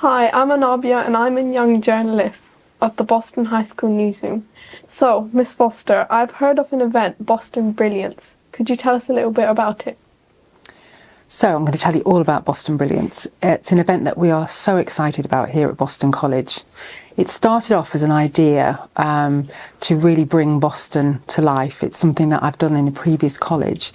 Hi, I'm Anabia and I'm a young journalist at the Boston High School newsroom. So, Miss Foster, I've heard of an event, Boston Brilliance. Could you tell us a little bit about it? So I'm going to tell you all about Boston Brilliance. It's an event that we are so excited about here at Boston College. It started off as an idea to really bring Boston to life. It's something that I've done in a previous college.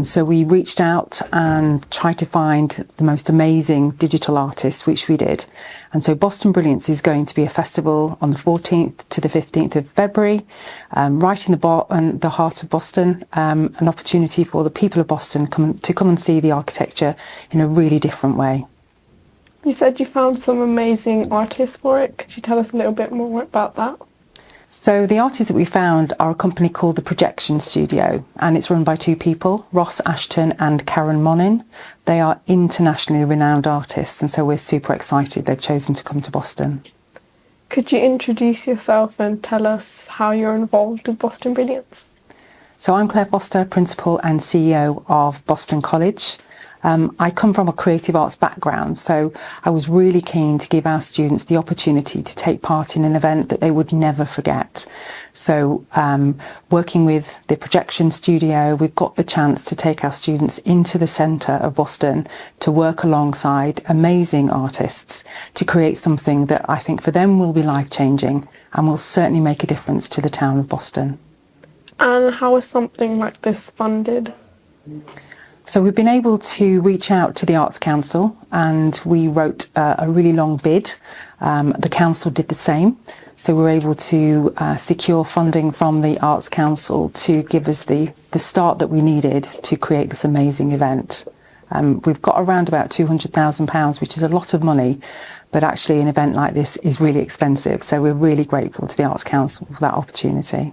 So we reached out and tried to find the most amazing digital artists, which we did. And so Boston Brilliance is going to be a festival on the 14th to the 15th of February, right in the heart of Boston, an opportunity for the people of Boston to come and see the architecture in a really different way. You said you found some amazing artists for it. Could you tell us a little bit more about that? So the artists that we found are a company called the Projection Studio, and it's run by two people, Ross Ashton and Karen Monin. They are internationally renowned artists, and so we're super excited they've chosen to come to Boston. Could you introduce yourself and tell us how you're involved with Boston Brilliance? So I'm Claire Foster, Principal and CEO of Boston College. I come from a creative arts background, so I was really keen to give our students the opportunity to take part in an event that they would never forget. So working with the Projection Studio, we've got the chance to take our students into the centre of Boston to work alongside amazing artists to create something that I think for them will be life-changing and will certainly make a difference to the town of Boston. And how is something like this funded? So we've been able to reach out to the Arts Council and we wrote a really long bid. The council did the same. So we were able to secure funding from the Arts Council to give us the start that we needed to create this amazing event. We've got around about £200,000, which is a lot of money, but actually an event like this is really expensive. So we're really grateful to the Arts Council for that opportunity.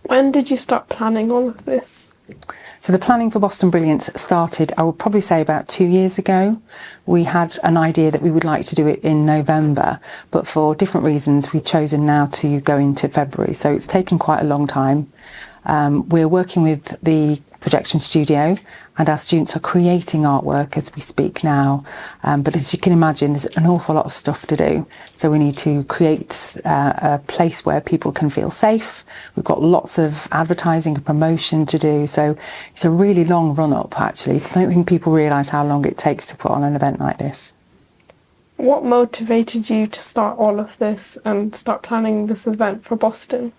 When did you start planning all of this? So the planning for Boston Brilliance started, I would probably say, about 2 years ago. We had an idea that we would like to do it in November, but for different reasons we've chosen now to go into February. So it's taken quite a long time. We're working with the Projection Studio and our students are creating artwork as we speak now. But as you can imagine, there's an awful lot of stuff to do. So we need to create a place where people can feel safe. We've got lots of advertising and promotion to do. So it's a really long run up, actually. I don't think people realise how long it takes to put on an event like this. What motivated you to start all of this and start planning this event for Boston?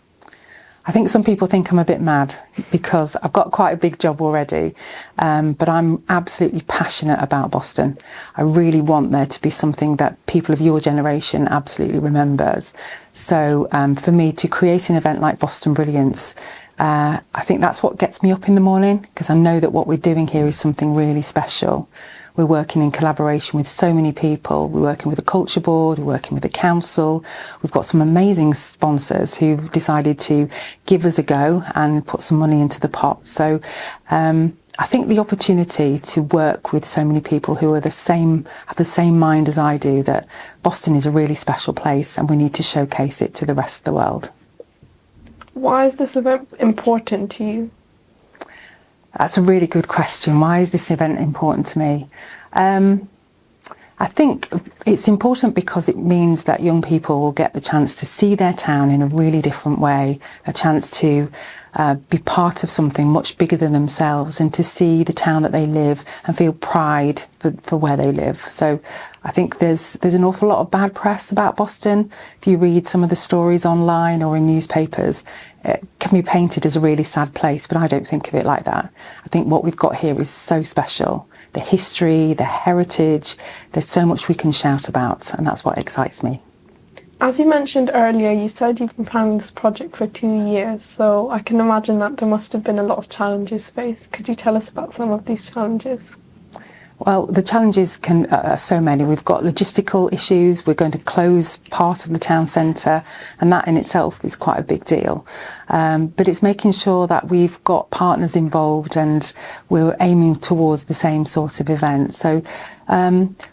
I think some people think I'm a bit mad because I've got quite a big job already, but I'm absolutely passionate about Boston. I really want there to be something that people of your generation absolutely remembers. So for me to create an event like Boston Brilliance, I think that's what gets me up in the morning, because I know that what we're doing here is something really special. We're working in collaboration with so many people. We're working with the Culture Board, we're working with the Council. We've got some amazing sponsors who've decided to give us a go and put some money into the pot. So I think the opportunity to work with so many people who are have the same mind as I do, that Boston is a really special place and we need to showcase it to the rest of the world. Why is this event important to you? That's a really good question. Why is this event important to me? I think it's important because it means that young people will get the chance to see their town in a really different way, a chance to be part of something much bigger than themselves and to see the town that they live and feel pride for where they live. So I think there's an awful lot of bad press about Boston. If you read some of the stories online or in newspapers, it can be painted as a really sad place, but I don't think of it like that. I think what we've got here is so special. The history, the heritage, there's so much we can shout about, and that's what excites me. As you mentioned earlier, you said you've been planning this project for 2 years, so I can imagine that there must have been a lot of challenges faced. Could you tell us about some of these challenges? Well, the challenges are so many. We've got logistical issues. We're going to close part of the town centre, and that in itself is quite a big deal. But it's making sure that we've got partners involved and we're aiming towards the same sort of event. So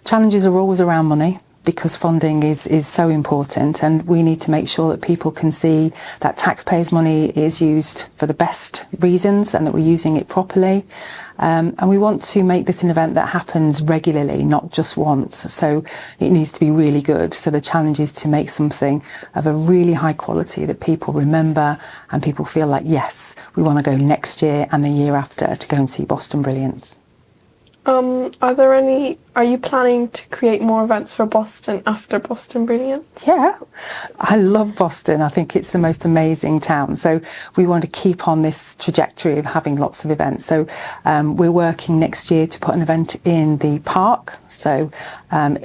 challenges are always around money. because funding is so important, and we need to make sure that people can see that taxpayers' money is used for the best reasons and that we're using it properly. And we want to make this an event that happens regularly, not just once. So it needs to be really good. So the challenge is to make something of a really high quality that people remember and people feel like, yes, we want to go next year and the year after to go and see Boston Brilliance. Are you planning to create more events for Boston after Boston Brilliance? Yeah, I love Boston. I think it's the most amazing town. So we want to keep on this trajectory of having lots of events. So we're working next year to put an event in the park. So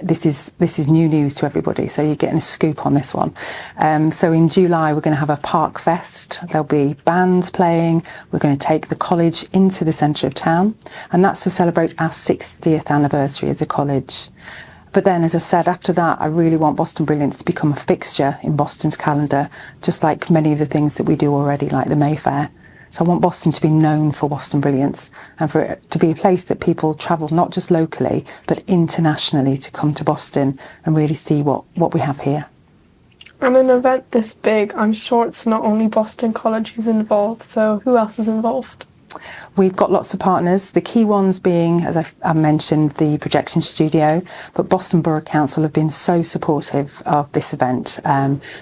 this is new news to everybody. So you're getting a scoop on this one. So in July, we're going to have a park fest. There'll be bands playing. We're going to take the college into the centre of town. And that's to celebrate our 60th anniversary as a college. But then, as I said, after that, I really want Boston Brilliance to become a fixture in Boston's calendar, just like many of the things that we do already, like the Mayfair. So I want Boston to be known for Boston Brilliance and for it to be a place that people travel not just locally, but internationally to come to Boston and really see what we have here. And an event this big, I'm sure it's not only Boston College who's involved, so who else is involved? We've got lots of partners, the key ones being, as I mentioned, the projection studio, but Boston Borough Council have been so supportive of this event.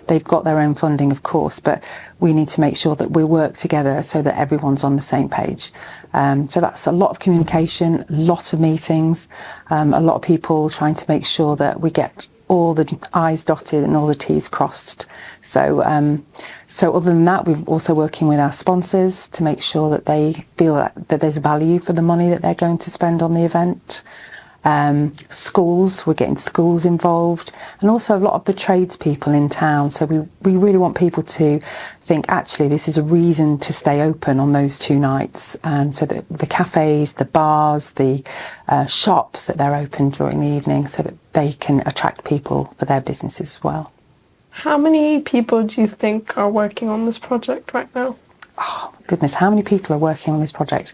They've got their own funding, of course, but we need to make sure that we work together so that everyone's on the same page. So that's a lot of communication, a lot of meetings, a lot of people trying to make sure that we get all the I's dotted and all the T's crossed. So other than that, we're also working with our sponsors to make sure that they feel that there's value for the money that they're going to spend on the event. Schools, we're getting schools involved, and also a lot of the tradespeople in town. So we really want people to think, actually, this is a reason to stay open on those 2 nights. So that the cafes, the bars, the shops, that they're open during the evening so that they can attract people for their businesses as well. How many people do you think are working on this project right now? Oh, goodness, how many people are working on this project?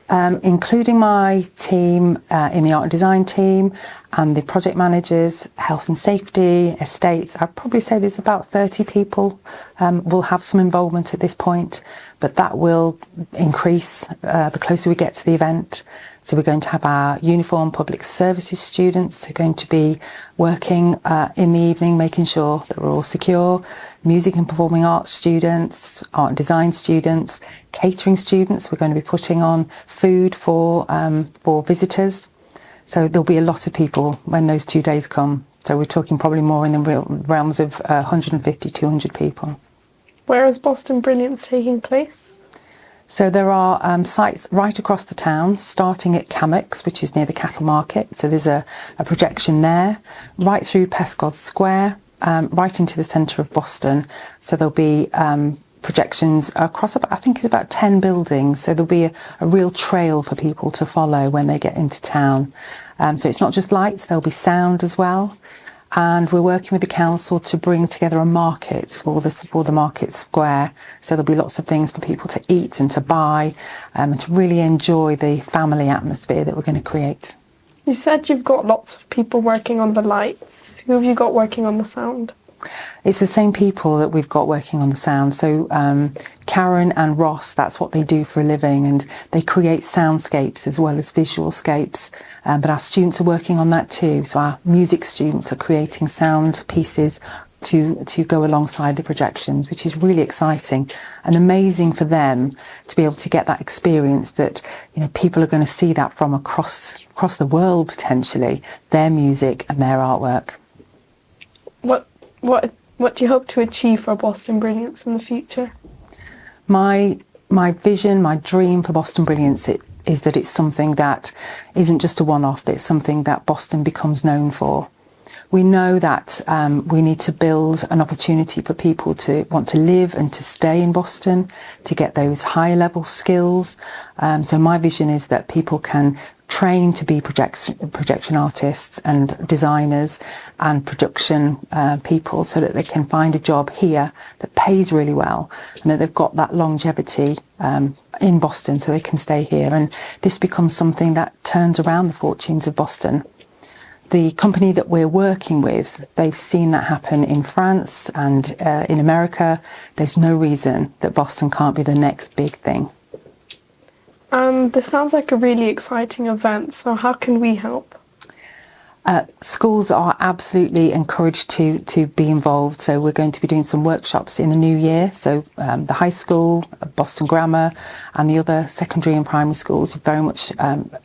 Including my team in the art and design team and the project managers, health and safety, estates. I'd probably say there's about 30 people will have some involvement at this point, but that will increase the closer we get to the event. So we're going to have our uniform public services students who are going to be working in the evening, making sure that we're all secure. Music and performing arts students, art and design students, catering students. We're going to be putting on food for visitors. So there'll be a lot of people when those 2 days come. So we're talking probably more in the realms of 150, 200 people. Where is Boston Brilliance taking place? So there are sites right across the town, starting at Camex, which is near the cattle market. So there's a projection there, right through Pescod Square, right into the centre of Boston. So there'll be projections across, I think it's about 10 buildings. So there'll be a real trail for people to follow when they get into town. So it's not just lights, there'll be sound as well. And we're working with the council to bring together a market for the market square. So there'll be lots of things for people to eat and to buy and to really enjoy the family atmosphere that we're going to create. You said you've got lots of people working on the lights. Who have you got working on the sound? It's the same people that we've got working on the sound. So Karen and Ross, that's what they do for a living, and they create soundscapes as well as visual scapes. But our students are working on that too. So our music students are creating sound pieces to go alongside the projections, which is really exciting and amazing for them to be able to get that experience that, you know, people are going to see that from across the world potentially, their music and their artwork. What do you hope to achieve for Boston Brilliance in the future? My vision, my dream for Boston Brilliance is that it's something that isn't just a one-off, that it's something that Boston becomes known for. We know that we need to build an opportunity for people to want to live and to stay in Boston, to get those higher level skills. So my vision is that people can train to be projection artists and designers and production people, so that they can find a job here that pays really well and that they've got that longevity in Boston so they can stay here. And this becomes something that turns around the fortunes of Boston. the company that we're working with, they've seen that happen in France and in America. There's no reason that Boston can't be the next big thing. This sounds like a really exciting event, so how can we help? Schools are absolutely encouraged to be involved, so we're going to be doing some workshops in the new year. So the high school, Boston Grammar and the other secondary and primary schools are very much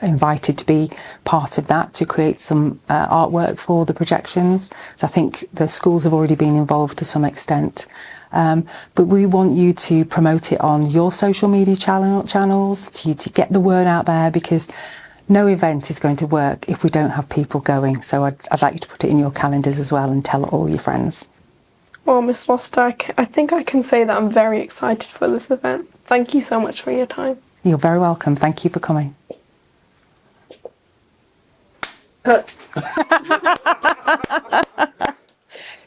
invited to be part of that, to create some artwork for the projections. So I think the schools have already been involved to some extent. But we want you to promote it on your social media channels, to get the word out there, because no event is going to work if we don't have people going. So I'd like you to put it in your calendars as well and tell all your friends. Well, Miss Foster, I think I can say that I'm very excited for this event. Thank you so much for your time. You're very welcome. Thank you for coming. Cut.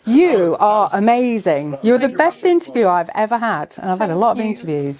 You are amazing. You're the best interview I've ever had, and I've had a lot of interviews.